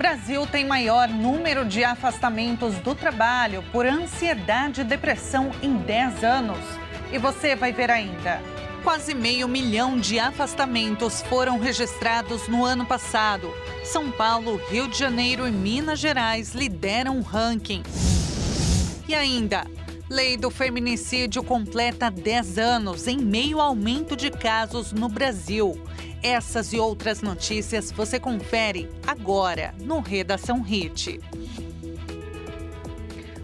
Brasil tem maior número de afastamentos do trabalho por ansiedade e depressão em 10 anos. E você vai ver ainda. Quase 500 mil de afastamentos foram registrados no ano passado. São Paulo, Rio de Janeiro e Minas Gerais lideram o ranking. E ainda, lei do feminicídio completa 10 anos em meio ao aumento de casos no Brasil. Essas e outras notícias você confere agora no Redação Hit.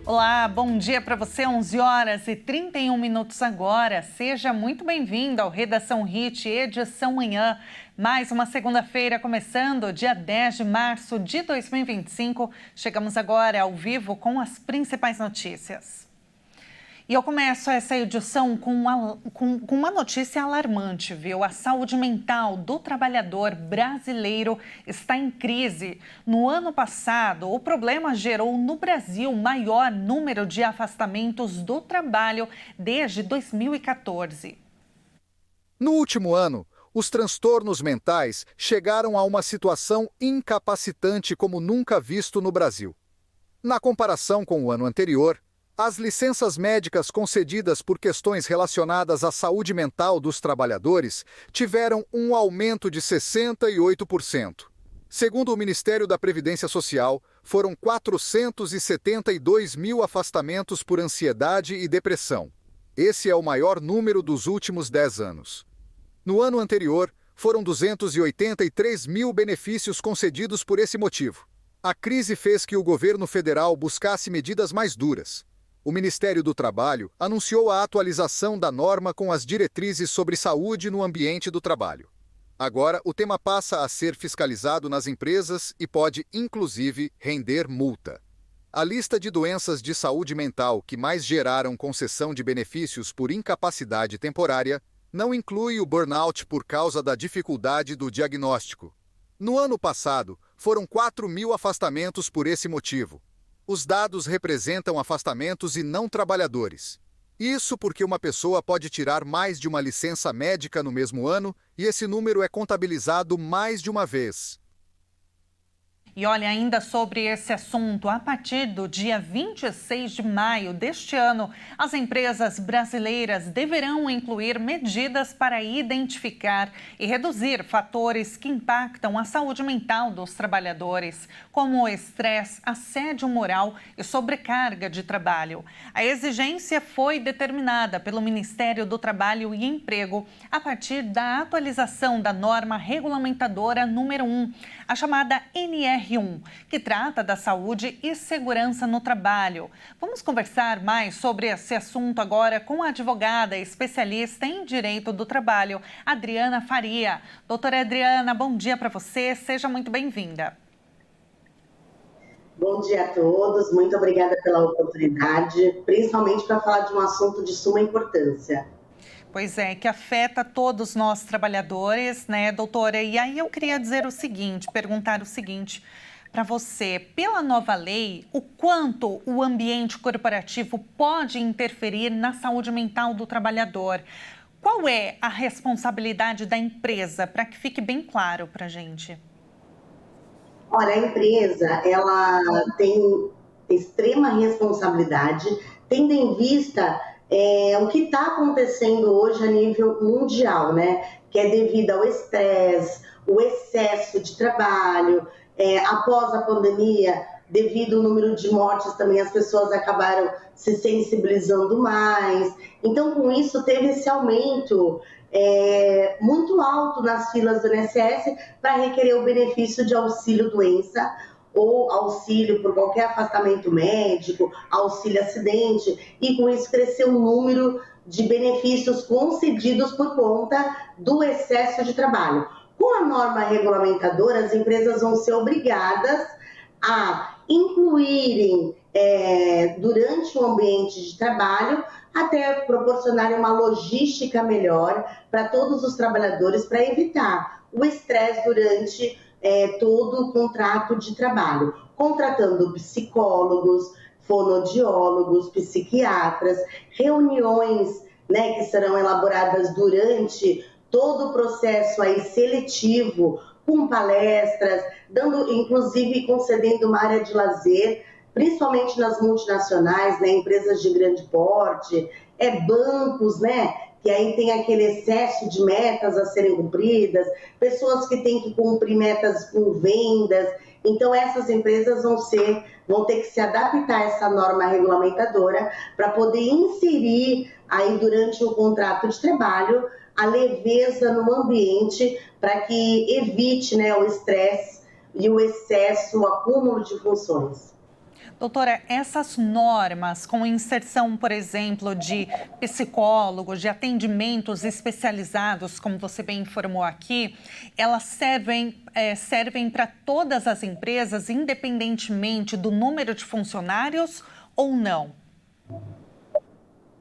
Olá, bom dia para você, 11 horas e 31 minutos agora. Seja muito bem-vindo ao Redação Hit, edição manhã. Mais uma segunda-feira começando, dia 10 de março de 2025. Chegamos agora ao vivo com as principais notícias. E eu começo essa edição com uma notícia alarmante, viu? A saúde mental do trabalhador brasileiro está em crise. No ano passado, o problema gerou no Brasil o maior número de afastamentos do trabalho desde 2014. No último ano, os transtornos mentais chegaram a uma situação incapacitante como nunca visto no Brasil. Na comparação com o ano anterior, as licenças médicas concedidas por questões relacionadas à saúde mental dos trabalhadores tiveram um aumento de 68%. Segundo o Ministério da Previdência Social, foram 472 mil afastamentos por ansiedade e depressão. Esse é o maior número dos últimos 10 anos. No ano anterior, foram 283 mil benefícios concedidos por esse motivo. A crise fez que o governo federal buscasse medidas mais duras. O Ministério do Trabalho anunciou a atualização da norma com as diretrizes sobre saúde no ambiente do trabalho. Agora, o tema passa a ser fiscalizado nas empresas e pode, inclusive, render multa. A lista de doenças de saúde mental que mais geraram concessão de benefícios por incapacidade temporária não inclui o burnout por causa da dificuldade do diagnóstico. No ano passado, foram 4 mil afastamentos por esse motivo. Os dados representam afastamentos e não trabalhadores. Isso porque uma pessoa pode tirar mais de uma licença médica no mesmo ano e esse número é contabilizado mais de uma vez. E olha, ainda sobre esse assunto, a partir do dia 26 de maio deste ano, as empresas brasileiras deverão incluir medidas para identificar e reduzir fatores que impactam a saúde mental dos trabalhadores, como o estresse, assédio moral e sobrecarga de trabalho. A exigência foi determinada pelo Ministério do Trabalho e Emprego a partir da atualização da norma regulamentadora número 1, a chamada NR1, que trata da saúde e segurança no trabalho. Vamos conversar mais sobre esse assunto agora com a advogada especialista em direito do trabalho, Adriana Faria. Doutora Adriana, bom dia para você, seja muito bem-vinda. Bom dia a todos, muito obrigada pela oportunidade, principalmente para falar de um assunto de suma importância. Pois é, que afeta todos nós trabalhadores, né, doutora? E aí eu queria perguntar o seguinte para você. Pela nova lei, o quanto o ambiente corporativo pode interferir na saúde mental do trabalhador? Qual é a responsabilidade da empresa, para que fique bem claro para a gente? Olha, a empresa, ela tem extrema responsabilidade, tendo em vista o que está acontecendo hoje a nível mundial, né? Que é devido ao estresse, o excesso de trabalho, após a pandemia, devido ao número de mortes também, as pessoas acabaram se sensibilizando mais. Então, com isso, teve esse aumento muito alto nas filas do INSS para requerer o benefício de auxílio-doença, ou auxílio por qualquer afastamento médico, auxílio acidente, e com isso cresceu o número de benefícios concedidos por conta do excesso de trabalho. Com a norma regulamentadora, as empresas vão ser obrigadas a incluírem durante o ambiente de trabalho, até proporcionar uma logística melhor para todos os trabalhadores, para evitar o estresse durante todo o contrato de trabalho, contratando psicólogos, fonoaudiólogos, psiquiatras, reuniões, né, que serão elaboradas durante todo o processo aí seletivo com palestras, dando, inclusive concedendo uma área de lazer, principalmente nas multinacionais, né, empresas de grande porte, bancos, né, que aí tem aquele excesso de metas a serem cumpridas, pessoas que têm que cumprir metas com vendas. Então, essas empresas vão ter que se adaptar a essa norma regulamentadora para poder inserir aí durante o contrato de trabalho a leveza no ambiente para que evite, né, o estresse e o excesso, o acúmulo de funções. Doutora, essas normas com inserção, por exemplo, de psicólogos, de atendimentos especializados, como você bem informou aqui, elas servem para todas as empresas, independentemente do número de funcionários ou não?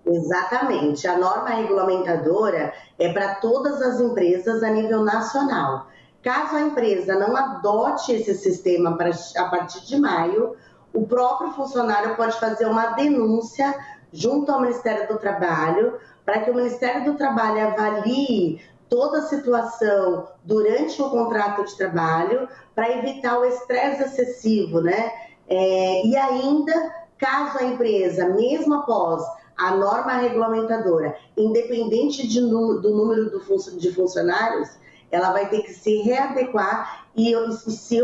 Exatamente. A norma regulamentadora é para todas as empresas a nível nacional. Caso a empresa não adote esse sistema a partir de maio, o próprio funcionário pode fazer uma denúncia junto ao Ministério do Trabalho, para que o Ministério do Trabalho avalie toda a situação durante o contrato de trabalho, para evitar o estresse excessivo, né? E ainda, caso a empresa, mesmo após a norma regulamentadora, independente do número de funcionários, ela vai ter que se readequar e se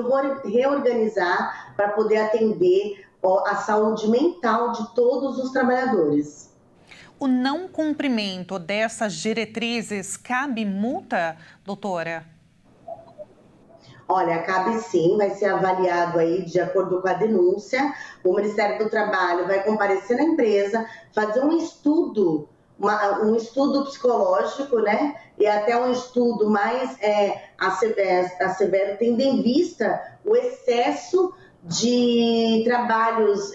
reorganizar para poder atender a saúde mental de todos os trabalhadores. O não cumprimento dessas diretrizes cabe multa, doutora? Olha, cabe sim, vai ser avaliado aí de acordo com a denúncia. O Ministério do Trabalho vai comparecer na empresa, fazer um estudo psicológico, né? E até um estudo mais severo, tendo em vista o excesso de trabalhos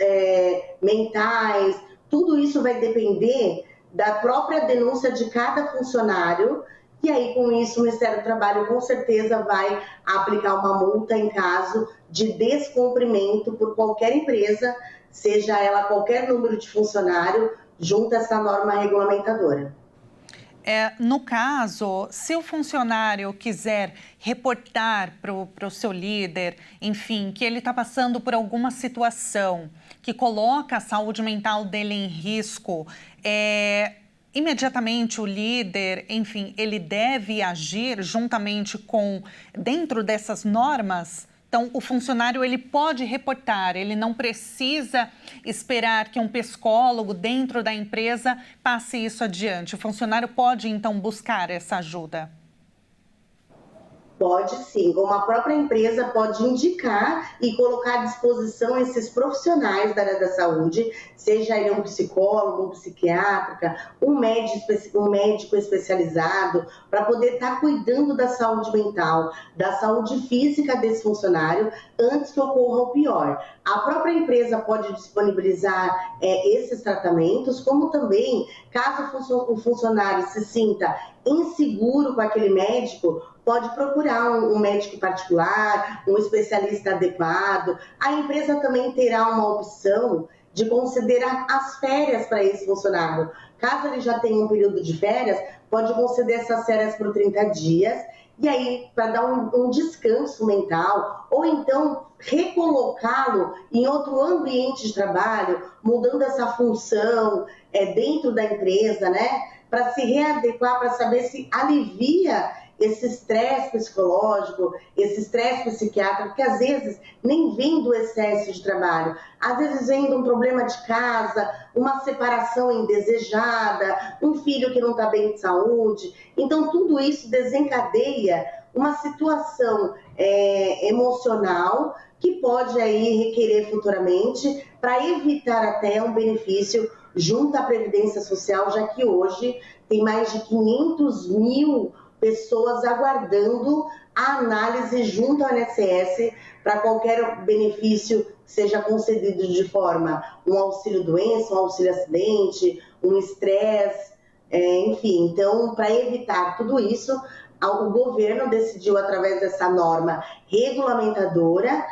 mentais. Tudo isso vai depender da própria denúncia de cada funcionário. E aí, com isso, o Ministério do Trabalho, com certeza, vai aplicar uma multa em caso de descumprimento por qualquer empresa, seja ela qualquer número de funcionário, junto a essa norma regulamentadora. No caso, se o funcionário quiser reportar para o seu líder, enfim, que ele está passando por alguma situação que coloca a saúde mental dele em risco, imediatamente o líder, enfim, ele deve agir juntamente dentro dessas normas? Então, o funcionário, ele pode reportar, ele não precisa esperar que um psicólogo dentro da empresa passe isso adiante. O funcionário pode, então, buscar essa ajuda? Pode sim, como a própria empresa pode indicar e colocar à disposição esses profissionais da área da saúde, seja ele um psicólogo, um psiquiatra, um médico especializado, para poder estar cuidando da saúde mental, da saúde física desse funcionário, antes que ocorra o pior. A própria empresa pode disponibilizar esses tratamentos, como também, caso o funcionário se sinta inseguro com aquele médico, pode procurar um médico particular, um especialista adequado. A empresa também terá uma opção de considerar as férias para esse funcionário. Caso ele já tenha um período de férias, pode conceder essas férias por 30 dias, e aí para dar um descanso mental, ou então recolocá-lo em outro ambiente de trabalho, mudando essa função dentro da empresa, né? Para se readequar, para saber se alivia esse estresse psicológico, esse estresse psiquiátrico, que às vezes nem vem do excesso de trabalho, às vezes vem de um problema de casa, uma separação indesejada, um filho que não está bem de saúde. Então, tudo isso desencadeia uma situação emocional que pode aí requerer futuramente para evitar até um benefício junto à Previdência Social, já que hoje tem mais de 500 mil pessoas aguardando a análise junto ao INSS para qualquer benefício que seja concedido de forma um auxílio-doença, um auxílio-acidente, um estresse, enfim. Então, para evitar tudo isso, o governo decidiu, através dessa norma regulamentadora,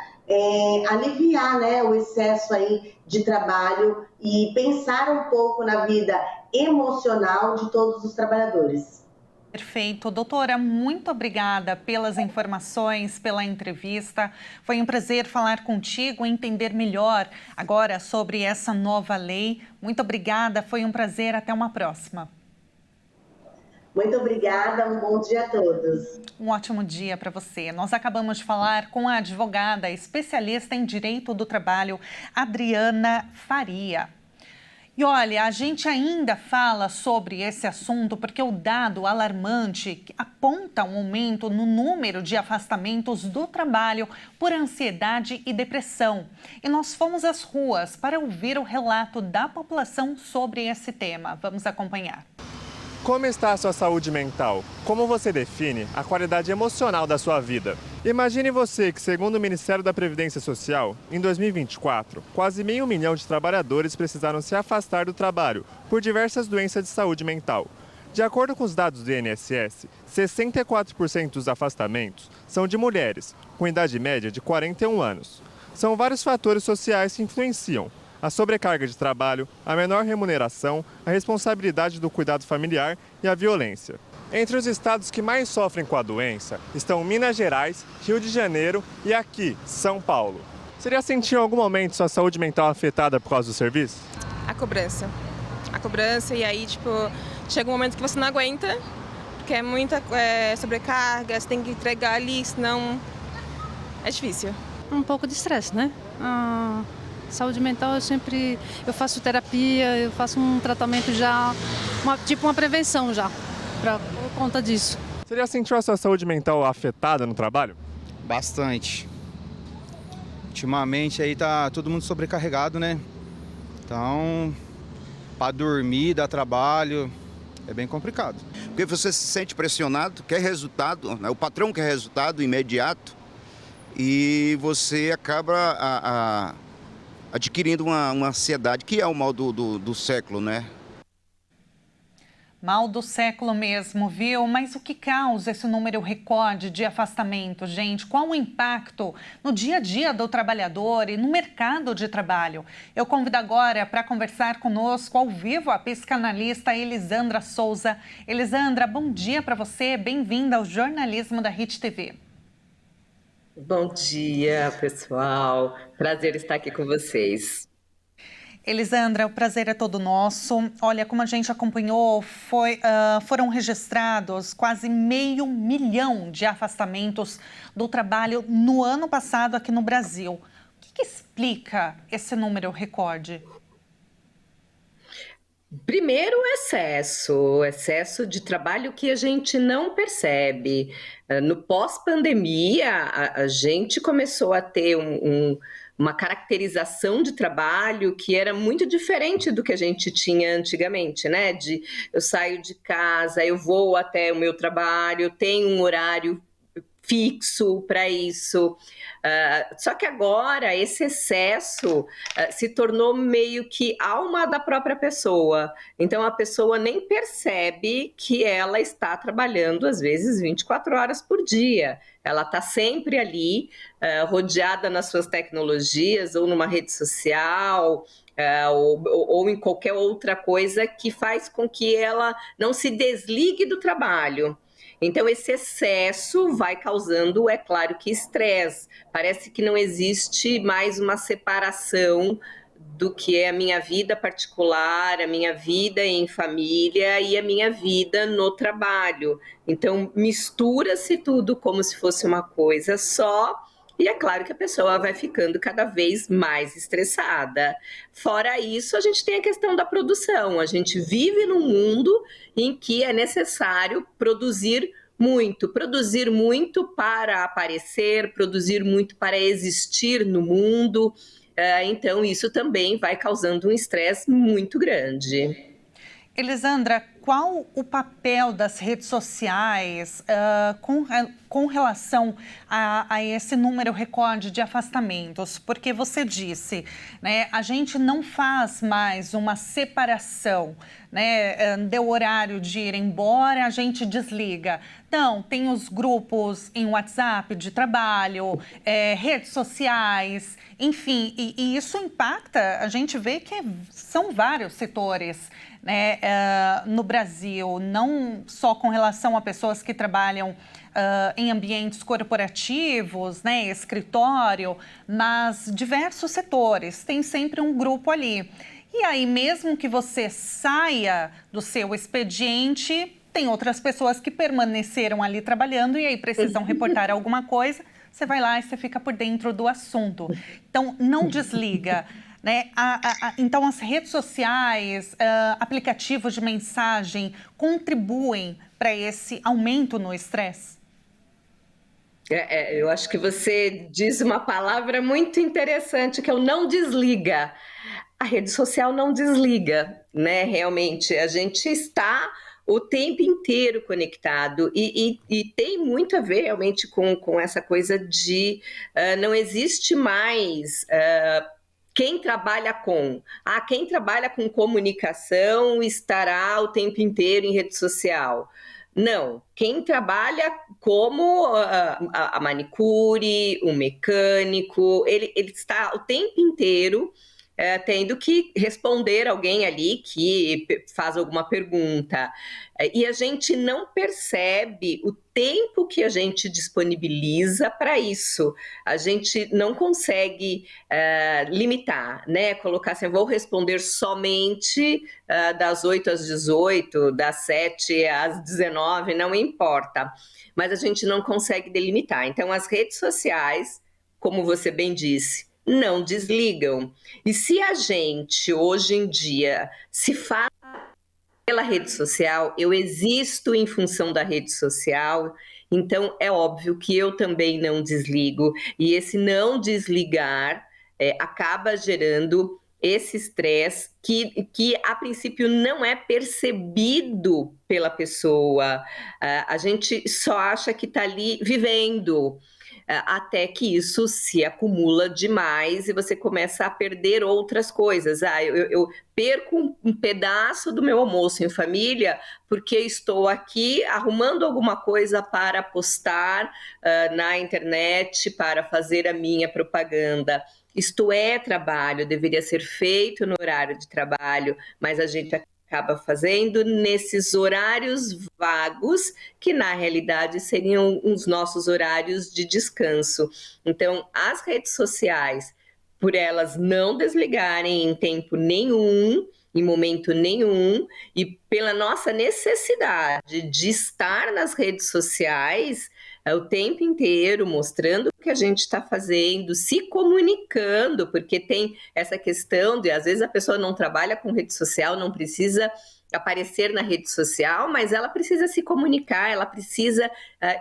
aliviar, né, o excesso aí de trabalho e pensar um pouco na vida emocional de todos os trabalhadores. Perfeito. Doutora, muito obrigada pelas informações, pela entrevista. Foi um prazer falar contigo, entender melhor agora sobre essa nova lei. Muito obrigada, foi um prazer. Até uma próxima. Muito obrigada, um bom dia a todos. Um ótimo dia para você. Nós acabamos de falar com a advogada especialista em direito do trabalho, Adriana Faria. E olha, a gente ainda fala sobre esse assunto porque o dado alarmante aponta um aumento no número de afastamentos do trabalho por ansiedade e depressão. E nós fomos às ruas para ouvir o relato da população sobre esse tema. Vamos acompanhar. Como está a sua saúde mental? Como você define a qualidade emocional da sua vida? Imagine você que, segundo o Ministério da Previdência Social, em 2024, quase 500 mil de trabalhadores precisaram se afastar do trabalho por diversas doenças de saúde mental. De acordo com os dados do INSS, 64% dos afastamentos são de mulheres, com idade média de 41 anos. São vários fatores sociais que influenciam: a sobrecarga de trabalho, a menor remuneração, a responsabilidade do cuidado familiar e a violência. Entre os estados que mais sofrem com a doença estão Minas Gerais, Rio de Janeiro e aqui, São Paulo. Você já sentiu em algum momento sua saúde mental afetada por causa do serviço? A cobrança. E aí, chega um momento que você não aguenta, porque é muita sobrecarga, você tem que entregar ali, senão é difícil. Um pouco de estresse, né? Saúde mental, eu faço terapia, eu faço um tratamento já, uma prevenção já, por conta disso. Você já sentiu a sua saúde mental afetada no trabalho? Bastante. Ultimamente aí tá todo mundo sobrecarregado, né? Então, para dormir, dar trabalho, é bem complicado. Porque você se sente pressionado, quer resultado, né? O patrão quer resultado imediato e você acaba adquirindo uma ansiedade, que é o mal do século, né? Mal do século mesmo, viu? Mas o que causa esse número recorde de afastamento, gente? Qual o impacto no dia a dia do trabalhador e no mercado de trabalho? Eu convido agora para conversar conosco ao vivo a psicanalista Elisandra Souza. Elisandra, bom dia para você, bem-vinda ao jornalismo da Hit TV. Bom dia, pessoal. Prazer estar aqui com vocês. Elisandra, o prazer é todo nosso. Olha, como a gente acompanhou, foram registrados quase 500 mil de afastamentos do trabalho no ano passado aqui no Brasil. O que explica esse número recorde? Primeiro, o excesso de trabalho que a gente não percebe. No pós-pandemia, a gente começou a ter uma caracterização de trabalho que era muito diferente do que a gente tinha antigamente, né? Eu saio de casa, eu vou até o meu trabalho, eu tenho um horário fixo para isso. Só que agora esse excesso se tornou meio que alma da própria pessoa. Então a pessoa nem percebe que ela está trabalhando às vezes 24 horas por dia. Ela está sempre ali, rodeada nas suas tecnologias ou numa rede social, ou em qualquer outra coisa que faz com que ela não se desligue do trabalho. Então, esse excesso vai causando, é claro que estresse. Parece que não existe mais uma separação do que é a minha vida particular, a minha vida em família e a minha vida no trabalho. Então, mistura-se tudo como se fosse uma coisa só. E é claro que a pessoa vai ficando cada vez mais estressada. Fora isso, a gente tem a questão da produção. A gente vive num mundo em que é necessário produzir muito para aparecer, produzir muito para existir no mundo. Então, isso também vai causando um estresse muito grande. Elisandra, qual o papel das redes sociais com relação a esse número recorde de afastamentos, porque você disse, né, a gente não faz mais uma separação, né, deu horário de ir embora, a gente desliga. Não, tem os grupos em WhatsApp de trabalho, redes sociais, enfim, e isso impacta, a gente vê que são vários setores, né, no Brasil, não só com relação a pessoas que trabalham em ambientes corporativos, né, escritório, mas diversos setores, tem sempre um grupo ali. E aí, mesmo que você saia do seu expediente, tem outras pessoas que permaneceram ali trabalhando e aí precisam reportar alguma coisa, você vai lá e você fica por dentro do assunto. Então, não desliga. Né? Então, as redes sociais, aplicativos de mensagem contribuem para esse aumento no estresse? Eu acho que você diz uma palavra muito interessante, que é o não desliga. A rede social não desliga, né? Realmente, a gente está o tempo inteiro conectado e tem muito a ver realmente com essa coisa de não existe mais quem trabalha com. Quem trabalha com comunicação estará o tempo inteiro em rede social. Não, quem trabalha como a manicure, o mecânico, ele está o tempo inteiro tendo que responder alguém ali que faz alguma pergunta. E a gente não percebe o tempo que a gente disponibiliza para isso. A gente não consegue limitar, né? Colocar assim, vou responder somente das 8 às 18, das 7 às 19, não importa. Mas a gente não consegue delimitar. Então, as redes sociais, como você bem disse, não desligam. E se a gente, hoje em dia, se fala pela rede social, eu existo em função da rede social, então é óbvio que eu também não desligo. E esse não desligar acaba gerando esse estresse que a princípio não é percebido pela pessoa. A gente só acha que está ali vivendo, até que isso se acumula demais e você começa a perder outras coisas. Eu perco um pedaço do meu almoço em família porque estou aqui arrumando alguma coisa para postar na internet, para fazer a minha propaganda. Isto é trabalho, deveria ser feito no horário de trabalho, mas a gente acaba fazendo nesses horários vagos, que na realidade seriam os nossos horários de descanso. Então, as redes sociais, por elas não desligarem em tempo nenhum, em momento nenhum, e pela nossa necessidade de estar nas redes sociais o tempo inteiro, mostrando o que a gente está fazendo, se comunicando, porque tem essa questão de, às vezes, a pessoa não trabalha com rede social, não precisa aparecer na rede social, mas ela precisa se comunicar, ela precisa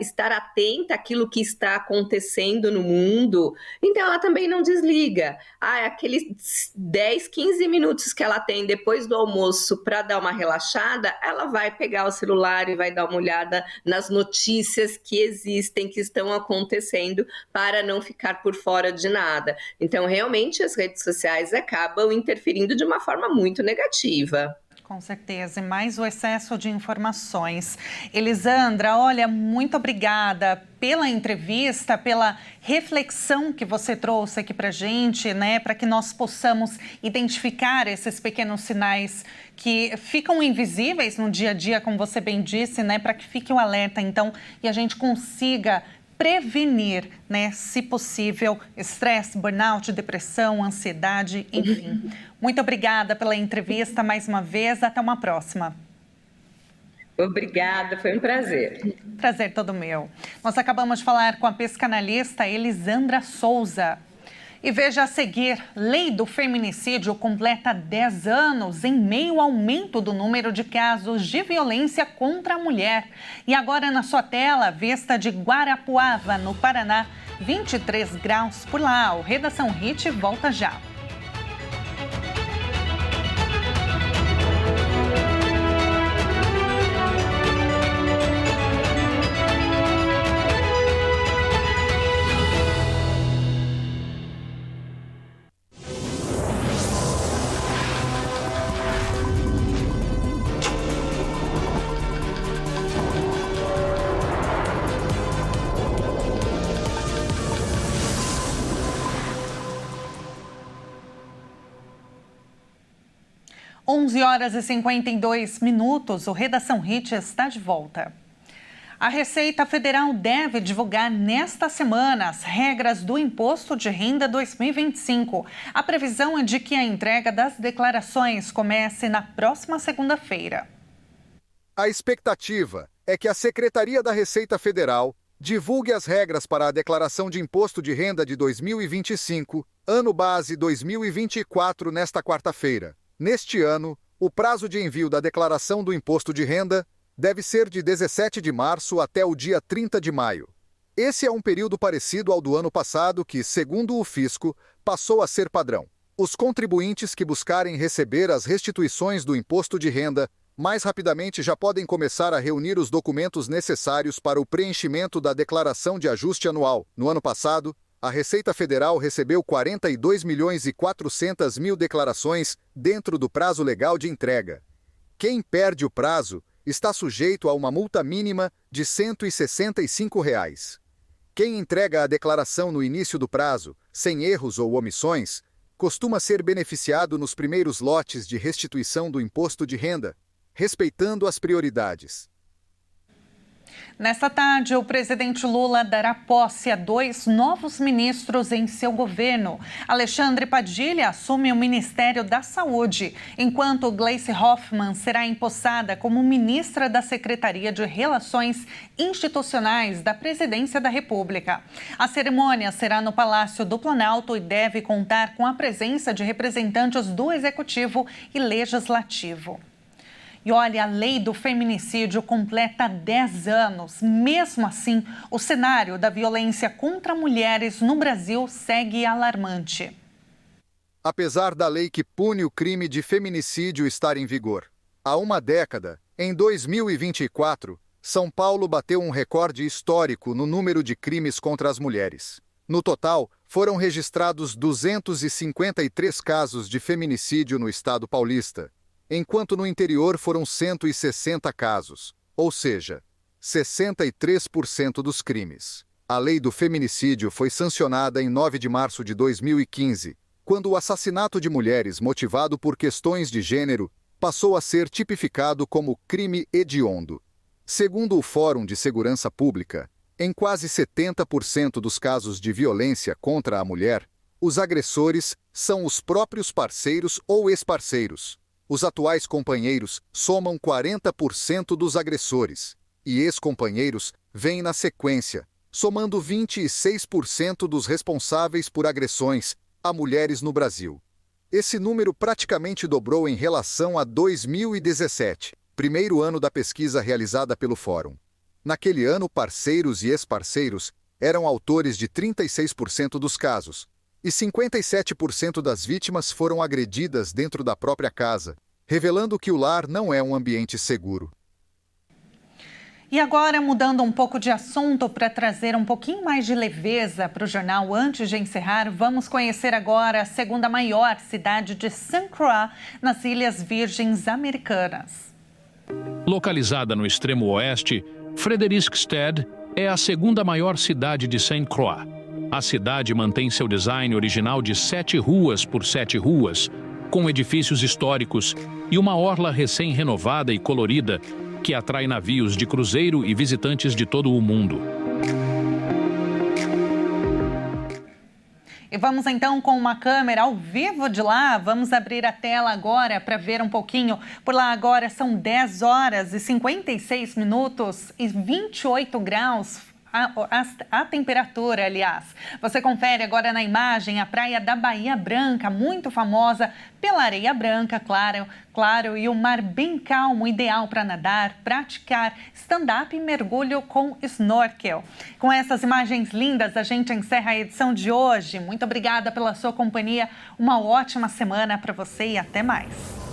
estar atenta àquilo que está acontecendo no mundo, então ela também não desliga. Aqueles 10, 15 minutos que ela tem depois do almoço para dar uma relaxada, ela vai pegar o celular e vai dar uma olhada nas notícias que existem, que estão acontecendo, para não ficar por fora de nada. Então, realmente, as redes sociais acabam interferindo de uma forma muito negativa. Com certeza, e mais o excesso de informações. Elisandra, olha, muito obrigada pela entrevista, pela reflexão que você trouxe aqui para a gente, né, para que nós possamos identificar esses pequenos sinais que ficam invisíveis no dia a dia, como você bem disse, né, para que fique o alerta, então, e a gente consiga prevenir, né, se possível, estresse, burnout, depressão, ansiedade, enfim. Muito obrigada pela entrevista mais uma vez. Até uma próxima. Obrigada, foi um prazer. Prazer todo meu. Nós acabamos de falar com a psicanalista Elisandra Souza. E veja a seguir, lei do feminicídio completa 10 anos em meio ao aumento do número de casos de violência contra a mulher. E agora na sua tela, vista de Guarapuava, no Paraná, 23 graus por lá. O Redação Hit volta já. 11h52, o Redação Hit está de volta. A Receita Federal deve divulgar nesta semana as regras do Imposto de Renda 2025. A previsão é de que a entrega das declarações comece na próxima segunda-feira. A expectativa é que a Secretaria da Receita Federal divulgue as regras para a declaração de Imposto de Renda de 2025, ano base 2024, nesta quarta-feira. Neste ano, o prazo de envio da declaração do Imposto de Renda deve ser de 17 de março até o dia 30 de maio. Esse é um período parecido ao do ano passado que, segundo o Fisco, passou a ser padrão. Os contribuintes que buscarem receber as restituições do Imposto de Renda mais rapidamente já podem começar a reunir os documentos necessários para o preenchimento da Declaração de Ajuste Anual. No ano passado, a Receita Federal recebeu 42.400.000 declarações dentro do prazo legal de entrega. Quem perde o prazo está sujeito a uma multa mínima de R$ 165. Quem entrega a declaração no início do prazo, sem erros ou omissões, costuma ser beneficiado nos primeiros lotes de restituição do imposto de renda, respeitando as prioridades. Nesta tarde, o presidente Lula dará posse a 2 novos ministros em seu governo. Alexandre Padilha assume o Ministério da Saúde, enquanto Gleice Hoffmann será empossada como ministra da Secretaria de Relações Institucionais da Presidência da República. A cerimônia será no Palácio do Planalto e deve contar com a presença de representantes do Executivo e Legislativo. E olha, a lei do feminicídio completa 10 anos. Mesmo assim, o cenário da violência contra mulheres no Brasil segue alarmante. Apesar da lei que pune o crime de feminicídio estar em vigor há uma década, em 2024, São Paulo bateu um recorde histórico no número de crimes contra as mulheres. No total, foram registrados 253 casos de feminicídio no estado paulista, enquanto no interior foram 160 casos, ou seja, 63% dos crimes. A lei do feminicídio foi sancionada em 9 de março de 2015, quando o assassinato de mulheres motivado por questões de gênero passou a ser tipificado como crime hediondo. Segundo o Fórum de Segurança Pública, em quase 70% dos casos de violência contra a mulher, os agressores são os próprios parceiros ou ex-parceiros. Os atuais companheiros somam 40% dos agressores, e ex-companheiros vêm na sequência, somando 26% dos responsáveis por agressões a mulheres no Brasil. Esse número praticamente dobrou em relação a 2017, primeiro ano da pesquisa realizada pelo Fórum. Naquele ano, parceiros e ex-parceiros eram autores de 36% dos casos, e 57% das vítimas foram agredidas dentro da própria casa, revelando que o lar não é um ambiente seguro. E agora, mudando um pouco de assunto para trazer um pouquinho mais de leveza para o jornal antes de encerrar, vamos conhecer agora a segunda maior cidade de St. Croix, nas Ilhas Virgens Americanas. Localizada no extremo oeste, Frederikstad é a segunda maior cidade de St. Croix. A cidade mantém seu design original de 7 ruas por 7 ruas, com edifícios históricos e uma orla recém-renovada e colorida que atrai navios de cruzeiro e visitantes de todo o mundo. E vamos então com uma câmera ao vivo de lá. Vamos abrir a tela agora para ver um pouquinho. Por lá agora são 10 horas e 56 minutos e 28 graus. A temperatura, aliás. Você confere agora na imagem a praia da Bahia Branca, muito famosa pela areia branca, claro, e o mar bem calmo, ideal para nadar, praticar stand-up e mergulho com snorkel. Com essas imagens lindas, a gente encerra a edição de hoje. Muito obrigada pela sua companhia, uma ótima semana para você e até mais.